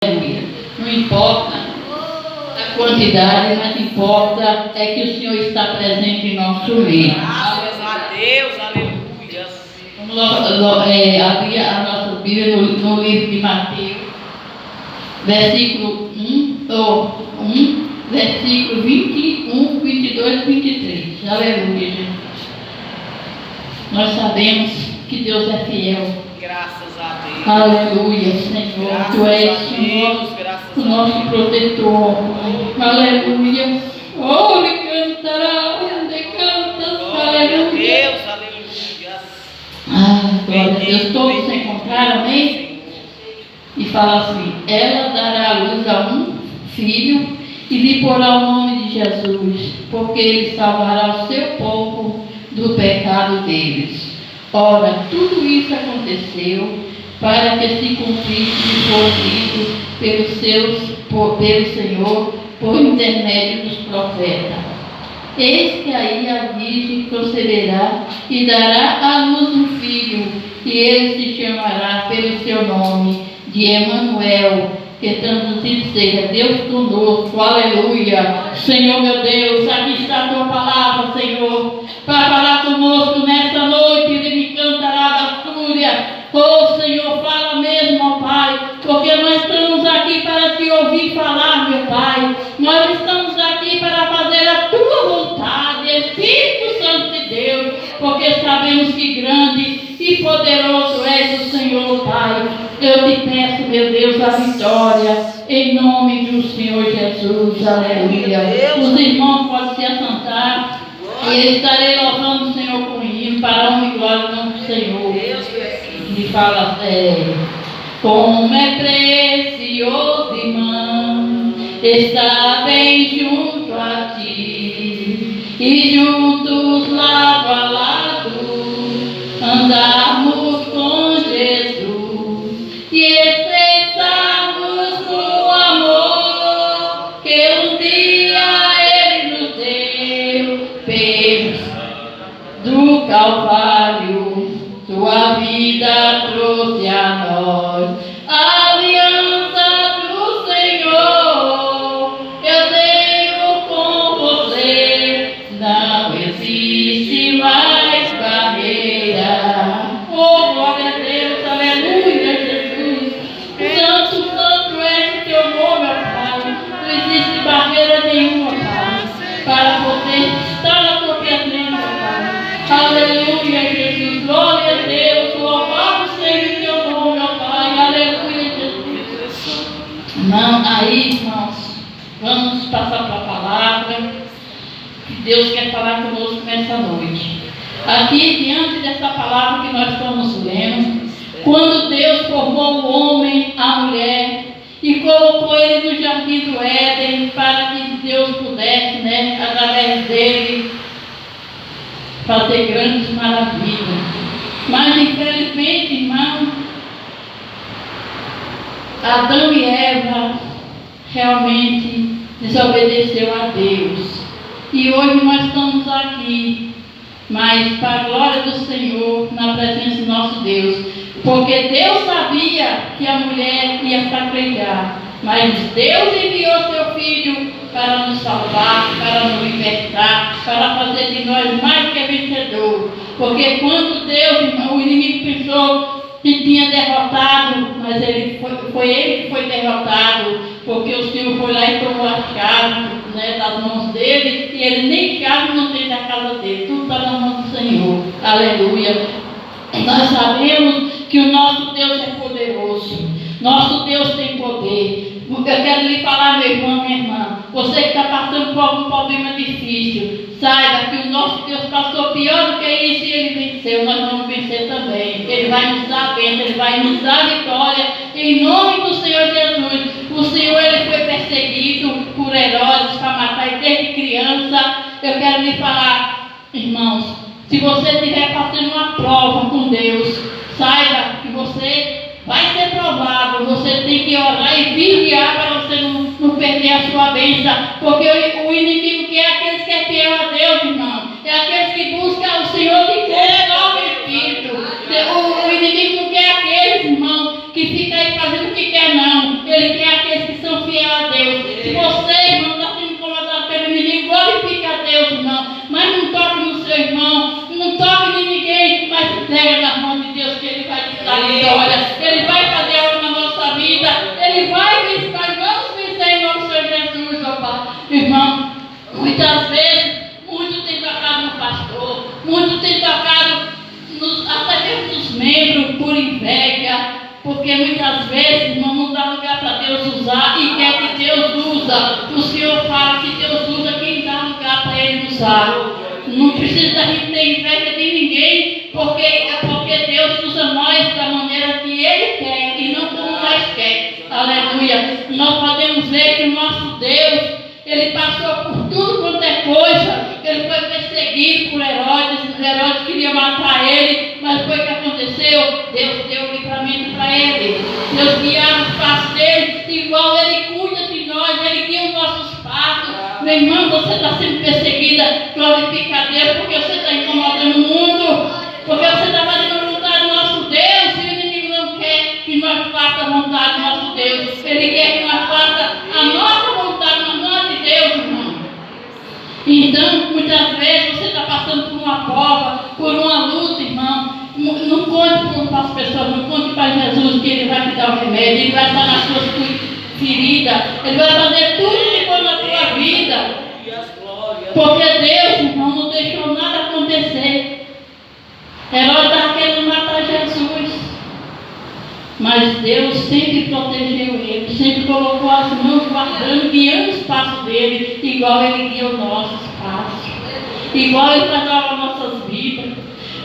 Não importa a quantidade, mas importa é que o Senhor está presente em nosso meio. Graças a Deus, aleluia. Vamos abrir a nossa Bíblia no livro de Mateus, versículo 1, versículo 21, 22, 23. Aleluia, Jesus. Nós sabemos que Deus é fiel. Graças a Deus. Aleluia, Senhor. Graças Tu és a Deus, graças o nosso protetor. Aleluia. Oh, ele cantará, ele canta. Glória a Aleluia. Deus, aleluia. Glória a Deus. Todos se encontraram, amém? E fala assim: ela dará à luz a um filho e lhe porá o nome de Jesus, porque ele salvará o seu povo do pecado deles. Ora, tudo isso aconteceu para que se cumprisse o que foi dito pelo Senhor por intermédio dos profetas. Eis que aí a virgem conceberá e dará à luz um filho, e ele se chamará pelo seu nome de Emanuel, que traduzido seja Deus conosco. Aleluia. Senhor meu Deus, aqui está a tua palavra, Senhor, para falar conosco nesta noite. Ele me cantará da fúria. Oh Senhor, fala mesmo, ó Pai, porque nós estamos aqui para te ouvir falar, meu Pai. Nós estamos aqui para fazer a tua vontade, Espírito Santo de Deus, porque sabemos que grande e poderoso és o Senhor, Pai. Eu te peço, meu Deus, a vitória, em nome do Senhor Jesus. Aleluia. Os irmãos podem se assentar e eu estarei louvando o Senhor com hino para a honra e glória do nome do Senhor. Me fala, como é precioso, irmão, estar bem junto a ti e juntos lado a lado andarmos com Jesus e expressarmos o amor que um dia Ele nos deu pelos do Calvário. Tua vida trouxe a nós a aliança do Senhor. Eu tenho com você, não existe mais barreira. Oh, glória a Deus, aleluia, Jesus. Santo, santo é o teu nome, ó Pai. Não existe barreira nenhuma, Pai, para poder estar na tua presença, Pai. Aleluia, Jesus. Glória a Deus. Louvado seja o teu nome, ó Pai. Aleluia, Jesus. Não, aí, irmãos, vamos passar para a palavra que Deus quer falar conosco nessa noite. Aqui, diante dessa palavra que nós estamos lendo, quando Deus formou o homem, a mulher, e colocou ele no jardim do Éden para que Deus pudesse, através dele, fazer grandes maravilhas. Mas, infelizmente, irmão, Adão e Eva realmente desobedeceu a Deus. E hoje nós estamos aqui, mas para a glória do Senhor, na presença do nosso Deus. Porque Deus sabia que a mulher ia sacrificar, mas Deus enviou seu Filho para nos salvar, para nos libertar, para fazer de nós mais que vencedores. Porque quando Deus, o inimigo pensou que tinha derrotado, mas foi ele que foi derrotado, porque o Senhor foi lá e tomou a chave das mãos dele, e ele nem chave não tem da casa dele, tudo está na mão do Senhor. Aleluia. Nós sabemos que o nosso Deus é poderoso, nosso Deus tem poder. Eu quero lhe falar, meu irmão, minha irmã, você que está passando por algum problema difícil, saiba que o nosso Deus passou pior do que isso e Ele venceu. Nós vamos vencer também. Ele vai nos dar a bênção, Ele vai nos dar a vitória, em nome do Senhor Jesus. O Senhor, Ele foi perseguido por Herodes para matar Ele desde criança. Eu quero lhe falar, irmãos, se você estiver passando uma prova com Deus, saiba que você vai ser provado. Você tem que orar e vigiar para você não perder a sua bênção. Porque o inimigo que é aqueles que é fiel a Deus, irmão, é aqueles que buscam o Senhor de todo o Espírito. O inimigo não quer aqueles, irmão, que fica aí fazendo o que quer, não. Ele quer Ele vai vencer, nós vamos vencer em nome do Senhor Jesus, ó Pai. Irmão, muitas vezes, muito tem tocado no pastor, muito tem tocado até mesmo nos membros por inveja, porque muitas vezes não dá lugar para Deus usar e quer que Deus usa. O Senhor fala que Deus usa quem dá lugar para Ele usar. Não precisa a gente ter inveja de ninguém, porque Deus usa nós da maneira que Ele quer e não como nós quer. Aleluia. Nós podemos ver que o nosso Deus, Ele passou por tudo quanto é coisa. Ele foi perseguido por Herodes. Herodes queria matar ele, mas foi o que aconteceu. Deus deu o livramento para ele. Deus guiava os passos dele, igual Ele cuida de nós, Ele guia os nossos passos. Meu irmão, você está sendo perseguida, glorifica a Deus, porque você está incomodando o mundo, porque você está fazendo a vontade do nosso Deus, e o inimigo não quer que nós façamos a vontade do nosso Deus. Ele quer que nós façamos a nossa vontade, mas não a de Deus, irmão. Então, muitas vezes você está passando por uma prova, por uma luta, irmão. Não conte para as pessoas, não conte para Jesus que Ele vai te dar o remédio, Ele vai estar nas suas feridas, Ele vai fazer tudo que for na tua vida. Porque Deus, irmão, não deixou nada acontecer. Herodes estava querendo matar Jesus. Mas Deus sempre protegeu ele, sempre colocou as mãos guardando, guiando os passos dele, igual Ele guia os nossos passos, igual Ele tratava as nossas vidas.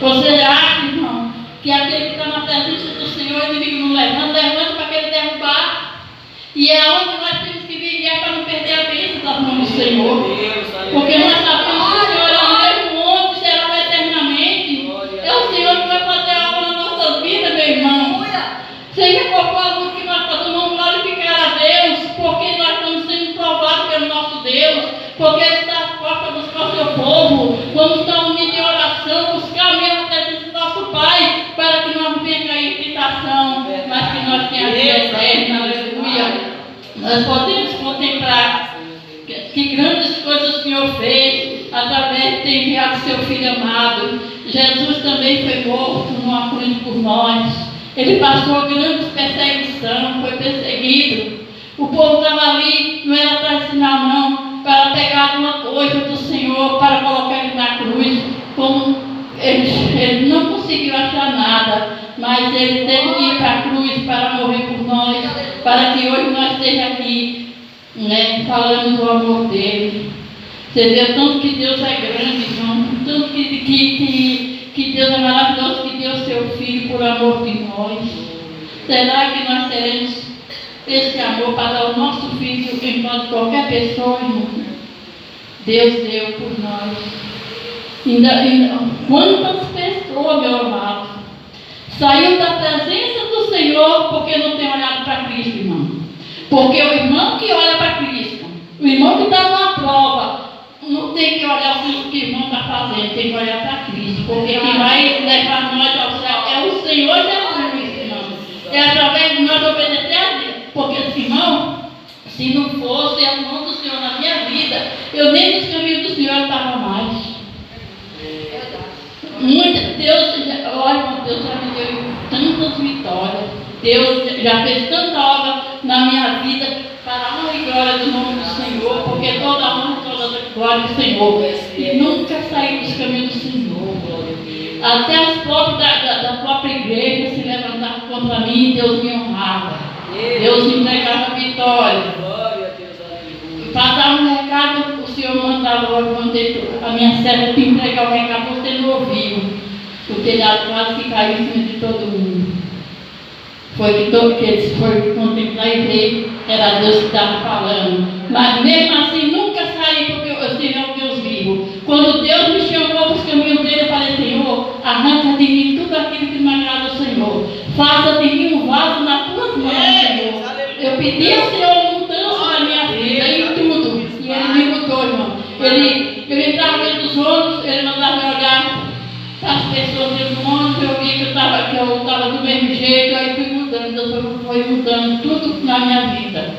Você acha, irmão, que aquele que está na presença do Senhor, o inimigo não levanta para querer derrubar? E é onde nós temos que vigiar para não perder a bênção das mãos do Senhor. Porque nós sabemos que o Senhor é o mesmo monte, será eternamente. É o Senhor que vai fazer algo nas nossas vidas, meu irmão. Seja qual for a luta que nós passamos, vamos glorificar a Deus, porque nós estamos sendo provados pelo nosso Deus, porque Ele está à porta para buscar o seu povo. Vamos estar unidos em oração, buscar a mesma presença do nosso Pai, para que não venha cair em tentação, mas que nós tenhamos a vida eterna, aleluia. Nós podemos contemplar que grandes coisas o Senhor fez, através de ter enviado seu Filho amado. Jesus também foi morto numa cruz por nós. Ele passou grande perseguição, foi perseguido. O povo estava ali, não era para ensinar não, para pegar alguma coisa do Senhor, para colocar Ele na cruz. Como ele não conseguiu achar nada, mas Ele teve que ir para a cruz para morrer por nós, para que hoje nós estejamos aqui, né, falando do amor dEle. Você vê tanto que Deus é grande, irmão, tanto que Deus é maravilhoso, que deu seu Filho por amor de nós. Será que nós teremos esse amor para dar o nosso Filho em nós de qualquer pessoa, irmão? Deus deu por nós. Quantas pessoas, meu amado, saiu da presença do Senhor porque não tem olhado para Cristo, irmão? Porque o irmão que olha para Cristo, o irmão que está numa prova, não tem que olhar o que o irmão está fazendo, tem que olhar para Cristo, porque quem vai levar nós ao céu é o Senhor Jesus, irmão. É através de nós obedecer a Deus, porque, irmão, se não fosse a mão do Senhor na minha vida, eu nem nos caminhos do Senhor estava mais. Deus já me deu tantas vitórias, Deus já fez tanta obra na minha vida, para a honra e glória do nome do Senhor, porque toda a honra e toda a glória do Senhor. E nunca saí dos caminhos do Senhor. Até as portas da própria igreja se levantavam contra mim, Deus me honrava. Deus me entregava vitória. Passava um recado, o Senhor mandava logo, a minha serva te entregar o recado, você não ouviu. O telhado quase que caiu em cima de todo mundo. Foi que eles foram contemplar e ver, era Deus que estava falando. Mas mesmo assim, nunca saí, porque eu tive um Deus vivo. Quando Deus me chamou para os caminhos dele, eu falei, Senhor, arranca de mim tudo aquilo que não agrada ao Senhor. Faça de mim um vaso nas tuas mãos, Senhor. Eu pedi ao Senhor mudança na minha vida, em tudo. E Ele me mudou, irmão. Eu entrava dentro dos ônibus, Ele mandava me olhar para as pessoas dentro do ônibus, eu via que eu estava do mesmo jeito, aí fui mudando, Deus foi mudando tudo na minha vida.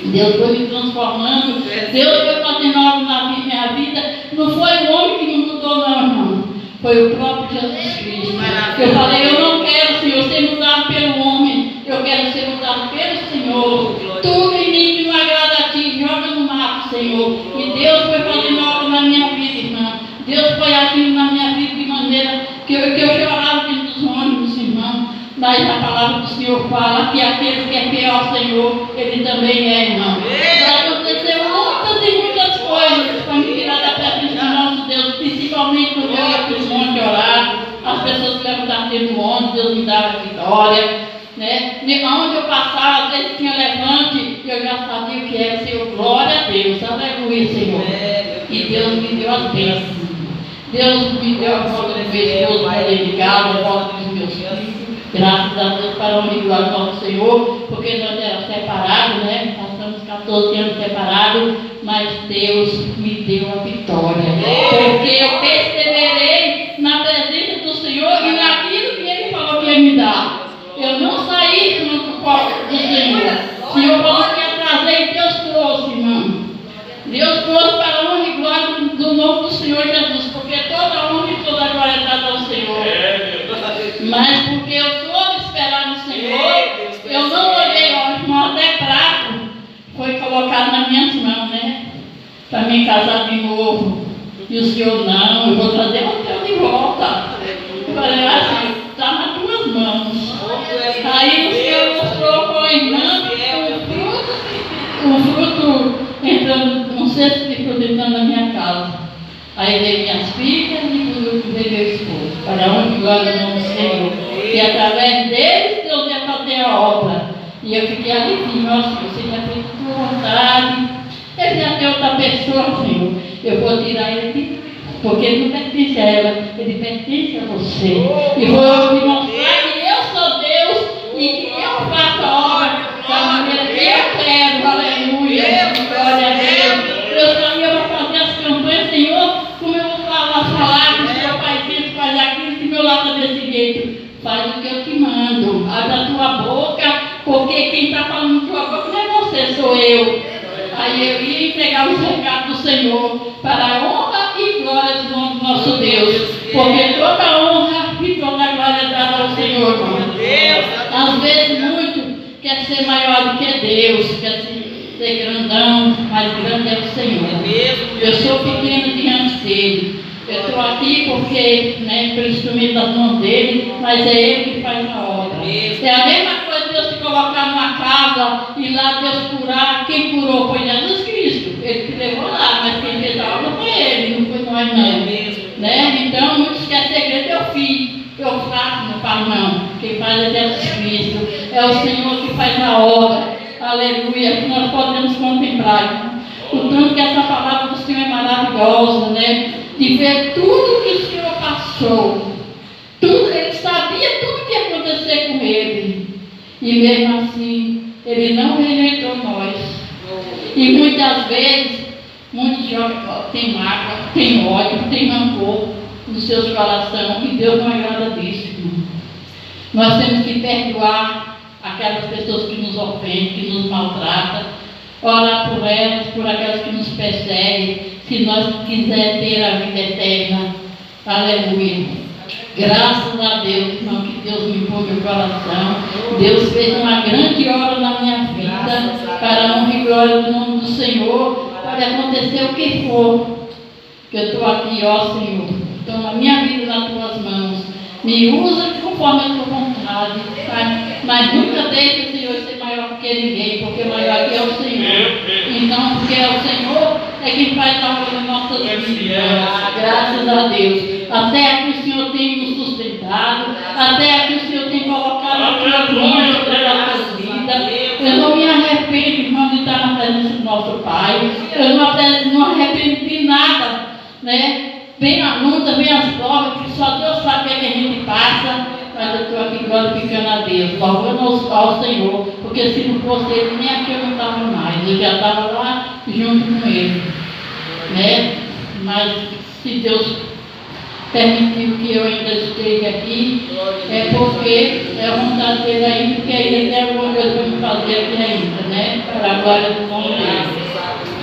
Deus foi me transformando, Deus foi fazendo algo na minha vida. Não foi o homem que me mudou, não, irmão. Foi o próprio Jesus Cristo. Eu falei, eu não quero, Senhor, ser mudado pelo homem, eu quero ser mudado pelo Senhor. Senhor. Tudo em mim que não agrada a Ti, joga no mato, Senhor. E Deus foi fazendo obra na minha vida, irmão. Deus foi agindo na minha vida de maneira que eu chorava dentro dos ônibus, irmão. Mas a palavra do Senhor fala que aquele que é fiel ao Senhor, Ele também é, irmão. Já aconteceu muitas e muitas coisas para me tirar da presença do nosso Deus, principalmente quando eu ia para os montes orar. As pessoas que levantavam dentro do ônibus, Deus me dava vitória. Né? Onde eu passava, às vezes tinha levante, eu já sabia o que era, Senhor, glória a Deus, aleluia, Senhor. E Deus me deu as bênçãos. Deus me deu a volta do meu esposo para ligar, a volta dos meus filhos. Graças a Deus para o amigo do nosso Senhor, porque nós éramos separados, né? Passamos 14 anos separados, mas Deus me deu a vitória. Porque eu perseverei na presença do Senhor e naquilo que Ele falou que ia me dar. Eu não saí junto com o Senhor. O Senhor falou que ia trazer e Deus trouxe, irmão. Deus trouxe para a honra e glória do nome do Senhor Jesus, porque toda a honra e toda a glória é dada ao Senhor. Mas porque eu soube esperar no Senhor, eu não olhei, ó, irmão, até prato foi colocado nas minhas mãos, né? Para me casar de novo. E o Senhor, não, eu vou trazer o teu de volta. Eu falei, assim, está nas tuas mãos. Aí o Senhor mostrou com a irmã um fruto entrando, um cesto de fruto entrando na minha casa. Aí veio minhas filhas e veio meu esposo. Para a honra e glória do nome do Senhor. E através deles Deus ia fazer a obra. E eu fiquei ali, Senhor, você já fez a tua vontade. Ele já tem outra pessoa, Senhor. Eu vou tirar ele de mim, porque ele não pertence a ela, ele pertence a você. E vou me mostrar que eu sou Deus e que eu faço a obra da maneira que eu quero. Aleluia. Glória a Deus. Deus sabia para fazer as campanhas, Senhor, como eu vou falar as palavras, meu Pai Santo faz aquilo, que meu lado é desse jeito. Faz o que eu te mando. Abre a tua boca, porque quem está falando na tua boca não é você, sou eu. Aí eu ia entregar os recados do Senhor para a honra e glória do nome do nosso Deus. Porque toda a honra e toda a glória é dada ao Senhor, irmão. Às vezes muito quer ser maior do que Deus, quer ser grandão, mas grande é o Senhor. Eu sou pequeno diante dele. Eu estou aqui porque, né, pelo instrumento das mãos dele, mas é ele que faz a obra. É a mesma coisa Deus te colocar numa casa e lá Deus curar. Quem curou foi Jesus Cristo. Ele te levou lá, mas quem fez a obra foi ele, não foi nós não. Né? Então, muitos querem segredo, eu fiz. Eu faço, não faço não. Quem faz é Jesus Cristo. É o Senhor que faz a obra. Aleluia, que nós podemos contemplar. O tanto que essa palavra do Senhor é maravilhosa, né? De ver tudo que o Senhor passou. Tudo, ele sabia tudo que ia acontecer com ele. E mesmo assim, ele não rejeitou nós. E muitas vezes, muitos jovens têm mágoa, têm ódio, têm rancor nos seus corações. E Deus não agrada disso, irmão. Nós temos que perdoar aquelas pessoas que nos ofendem, que nos maltratam, orar por elas, por aquelas que nos perseguem, se nós quisermos ter a vida eterna. Aleluia. Graças a Deus, irmão, que Deus me pôs meu coração. Deus fez uma grande obra na minha vida, para a honra e glória do nome do Senhor. Pode acontecer o que for, que eu estou aqui, ó Senhor. Toma a minha vida nas tuas mãos. Me usa conforme a tua vontade, mas nunca deixe, Senhor, ser maior que ninguém, porque maior que é o Senhor. Então, porque é o Senhor é quem faz a obra nas nossas vidas. Graças a Deus. Até aqui o Senhor tem nos sustentado, até aqui o Senhor tem colocado as tuas mãos sobre as nossas vidas. Eu não me arrependo, irmão, de estar na presença do nosso Pai. Eu não arrependo de nada, né? Vem a luta, vem as provas, que só Deus sabe o que a gente passa, mas eu estou aqui glorificando a Deus, louvando ao Senhor, porque se não fosse Ele, nem aqui eu não estava mais, eu já estava lá junto com Ele, né? Mas se Deus permitiu que eu ainda esteja aqui, é porque é a vontade dele ainda, porque ainda tem alguma coisa para me fazer aqui ainda, né? Para a glória do nome dele.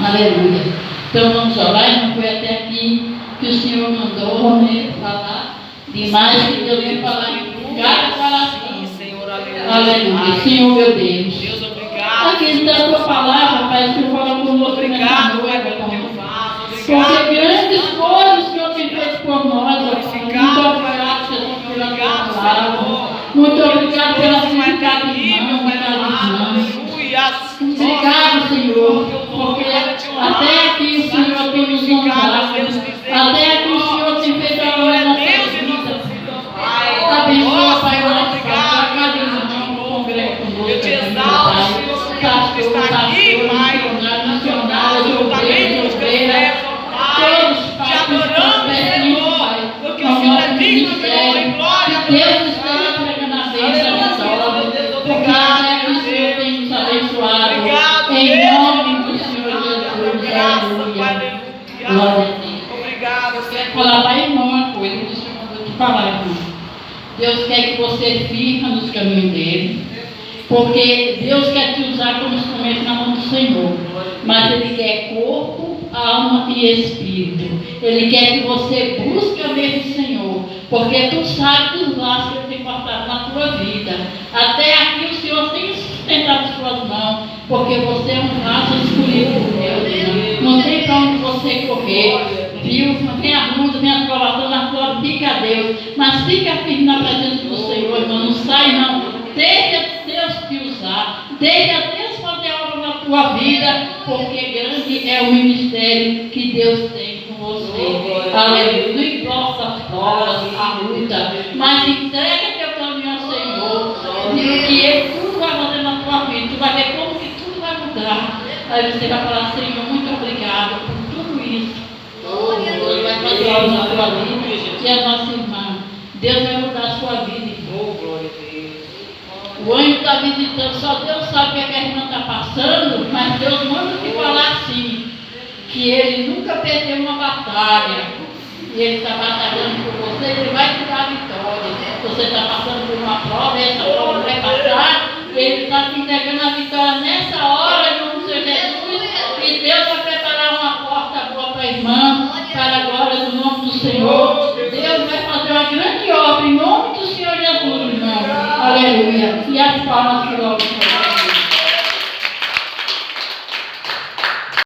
Aleluia. Então vamos orar, e não foi até aqui que o Senhor mandou, né, falar demais, que Deus vem falar em cada coração. Aleluia. Senhor, meu Deus. Deus, obrigado. aqui da tua palavra, Pai, que eu falo conosco. Obrigado, Pai, pelo teu vaso. Porque grandes coisas que o Senhor tem feito por nós, ó Pai. Muito obrigado, Jesus, pela tua palavra. Muito obrigado pela significada irmã, Obrigado, Senhor, porque até aqui o Senhor tem nos honrado. Até aqui o Senhor tem feito a glória na nossa vida. Abençoa, Pai, o nosso Pai, cada irmão, congrega conosco. Eu te exalto, Senhor, que está aqui, Pai. Missionários, obreiros, obreiras, todos, Pai, te adoramos, Senhor, porque o Senhor é digno de honra e glória. Deus esteja pregando a bênção da vitória, porque até que o Senhor tem nos abençoado. Em nome do Senhor Jesus, aleluia. Glória a Deus. Obrigado, Eu quero Senhor. falar para a irmã uma coisa que o Senhor mandou te falar, irmão. Deus quer que você fique nos caminhos dele, porque Deus quer te usar como instrumento na mão do Senhor, mas Ele quer corpo, alma e espírito. Ele quer que você busque a mesmo o Senhor, porque tu sabes dos laços que Ele tem cortado na tua vida. Até aqui o Senhor tem sustentado suas mãos, porque você é um vaso escolhido por Deus. Não tem para onde você correr. Viu? Vem a luta, vem a provação, na glorifica a Deus. Mas fica firme na presença do Senhor, irmão. Não sai não. Deixa Deus te usar. Deixa Deus fazer a obra na tua vida, porque grande é o ministério que Deus tem com você. Aleluia. Não importa as provas, a luta, mas entrega teu caminho ao Senhor. E Ele tudo vai fazer na tua vida. Tu vai ver como que tudo vai mudar. Aí você vai falar, Senhor, muito obrigado por tudo isso. Deus vai fazer algo na tua vida. E a nossa irmã, Deus vai mudar a sua vida. O anjo está visitando, só Deus sabe o que a irmã está passando, mas Deus manda te falar assim, que Ele nunca perdeu uma batalha. E Ele está batalhando por você, Ele vai te dar a vitória. Você está passando por uma prova, e essa prova vai passar, Ele está te entregando a vitória nessa hora, em nome do Senhor Jesus. E Deus vai preparar uma porta boa para a irmã, para a glória do nome do Senhor. Deus vai fazer uma grande obra em nome do Senhor Jesus, irmão. Aleluia. E as palmas